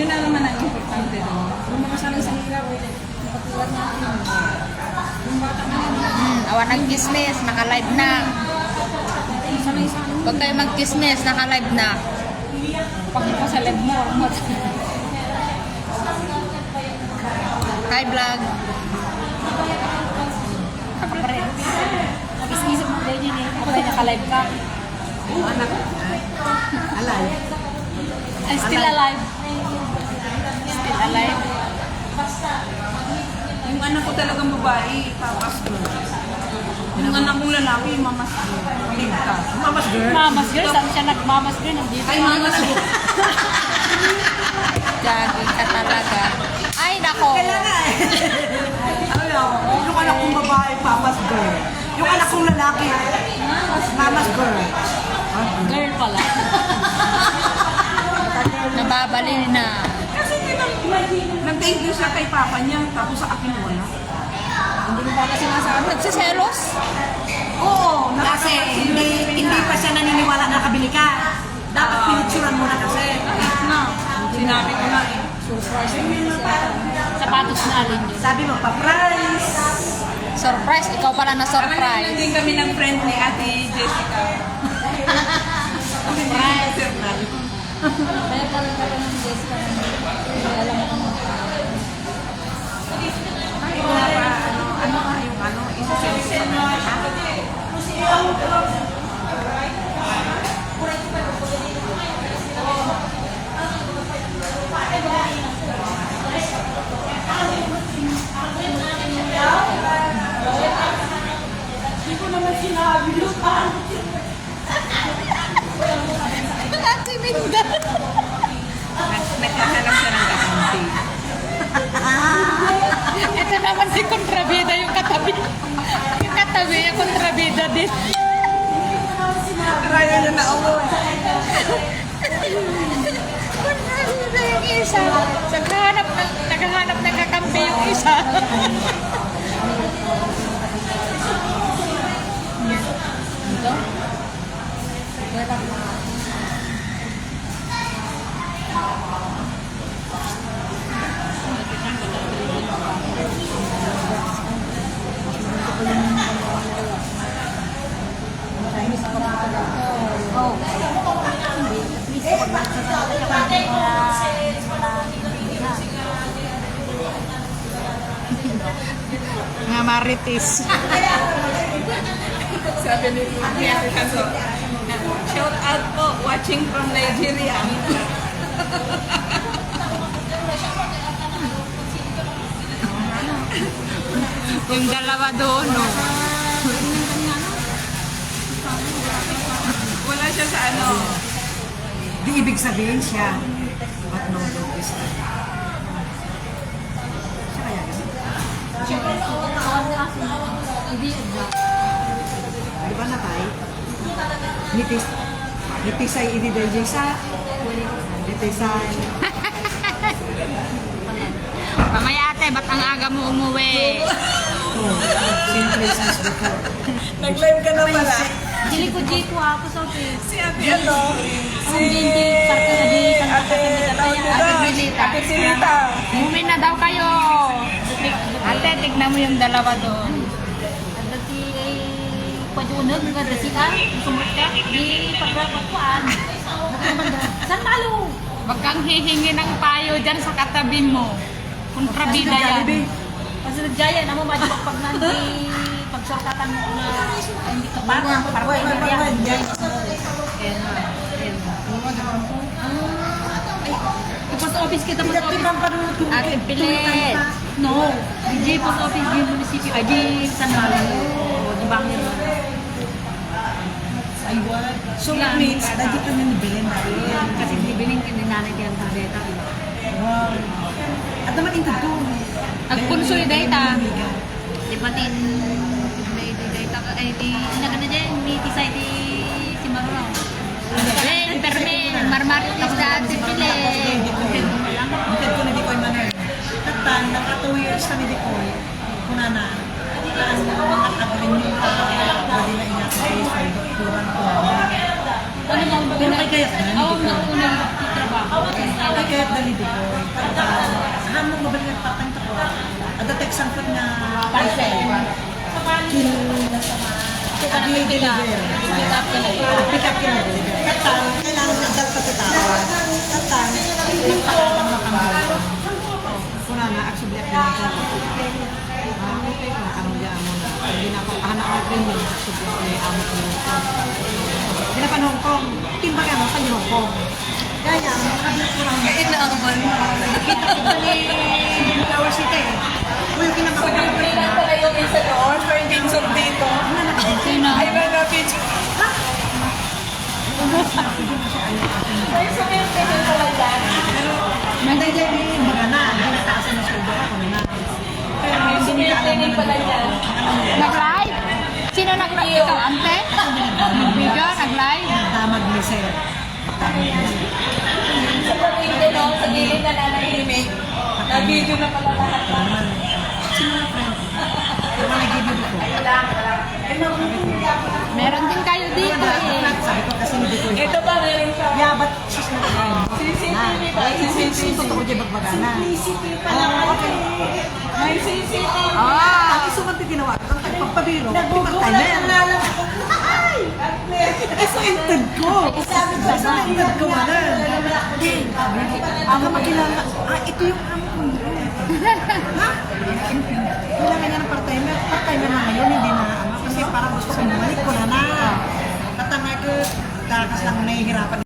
Yun na naman ang importante doon. Kung makasalang sa hirap, nakatulad natin. Yung bata na yun. Awan ng chismis, naka-live na. Sanay sa ano. Huwag kayo mag-chismis, naka-live na. Pag ikaw sa live mo, Hi vlog. Kapare. Nag-isip mo din yun eh. Kapag naka-live ka. yung anak ko, alive. I'm still alive. Still alive. Yung anak ko talagang babae, papas girl. Yung anak kong lalaki, mamas girl. Ligtas. Mamas girl? Mamas girl. Saan siya nag-mamas girl? Nandito. Ay, mamas girl. Gagi ka talaga. Ay, nako. Yung anak kong babae, papas girl. Yung anak kong lalaki, mamas girl. Girl pala. Nababali na. Kasi nag-thank you siya kay papa niya, tapos sa akin wala. Hindi mo ba kasi masabi? Nagsiselos? Oo, Kasi hindi pa siya naniniwala na nakabili ka. Dapat pinitsuran mo na kasi. Kahit na. Sinabi ko na eh. Surprise naman kasi ako. Sapatos na alin yun. Sabi mo, pa-price. Surprise, ikaw pala na Parang surprise. din kami ng friend ni Ate Jessica. Surprise. Surprise. Kaya parang karoon ng Jessica na hindi alam mo kung Ay, wala pa. Ano nga yung isa-send ko sa kanya. Hindi ko naman sinabi yun. Ate Minda. Nagkakalap siya ng kakampi. Ito naman si kontrabida yung katabi. Yung katabi, yung kontrabida din. Raya na nauwi. Kontrabida yung isa. Naghahanap ng kakampi yung isa. Nga marites. Sabi ni Ate Kanso, shout out po, watching from Nigeria. Yung dalawa doon, no? Wala siya sa ano. Di ibig sabihin siya. But no, no, this time. Siya kaya yun? Di ba natay? Nitisay ididel sa nitisay. Mamaya ate, ba't ang aga mo umuwi? Oh, same place as before. Nag-live ka na pala. Dili ko jiko ako sa office. Si Ate ano? Si Ate Pilita. Ate Pilita. Umuwi na daw kayo. Ate, tignan mo yung dalawa doon. Ada si Pajunod nga resita, sumut ka di pagpapakuan. San malo? Huwag kang hihingi ng payo dyan sa katabi mo. Kontrabida yan. Kasi nagjaya na mo pag nanti pagsortatan mo na hindi ka ba para pwede post office kita post office. Ate Pilit. No, di post office di munisipyo, ay di San Malo, di Bangir. So it means, lagi ka na nibilin na rin. Kasi bibiling kini nanay kaya ng data. Wow. At naman yung tato. Nag-consolidate ah. Di patin data ka ay di nagana dyan ni tisay di si Marulaw. Ben, permen, marmaritis na Ate Pilit. Hintad ko na di ko yung manay. Tatan, naka 2 years na ni di ko. Kuna na. Taan mo mga tagalin yung bali na inasay sa doktoran ko. Ano bang Pero kay kaya ka na, Ako hindi na ko. unang trabaho. Ay, kaya dali di ko. Hamon mabalik ng papanta ko. Ada teksan ko na Parcel. Adi deliver. Pick up ka na deliver. Katang, kailangan na dal sa tao. Katang, nagpakalang makamahal. Kuna na, actually, ako na ito. Okay, na ano niya mo na. Hindi na ako, anak ako rin yun. Actually, ako may amo ko yun. Hindi na pa Hong Kong. Timba ka mo sa Hong Kong. Kaya, makabit ko lang. Kahit na ako ba? Nakita ko ba ni Flower City. Uy, yung kinakapagod. kayo sa doon for picture dito? Sino? Ay, mga picture. Ay, sumerte din pala dyan. Hindi dyan yung magana. Hindi nataasan na shoulder ako na. Pero hindi nila alam Sumerte din pala dyan. Nag-live? Sino nag-live? Ikaw, ante? Video, nag-live? Damag ni Sir. Sa pamilya, no? Sa gilid na nanahimik. Na-video na pala lahat. Naman. Sino na friend? Wala nag-give ko. Meron din kayo dito eh. Sabi ko kasi hindi ko ito. Ito ba, meron siya? Yeah, but she's not friend. CCTV ba? CCTV. Totoo dyan magbagana. Okay. May CCTV. Ang isumanti ginawa. Ang pagpabiro. Nagugulat na lang. Excited ko. Excited ko na. Ang makilala. Ito yung amo ko. Ha? Kailangan niya ng part-timer. Part-timer na ngayon, hindi na ano. Kasi parang gusto ko bumalik ko na na. Tatangay ko. Kakas lang nahihirapan.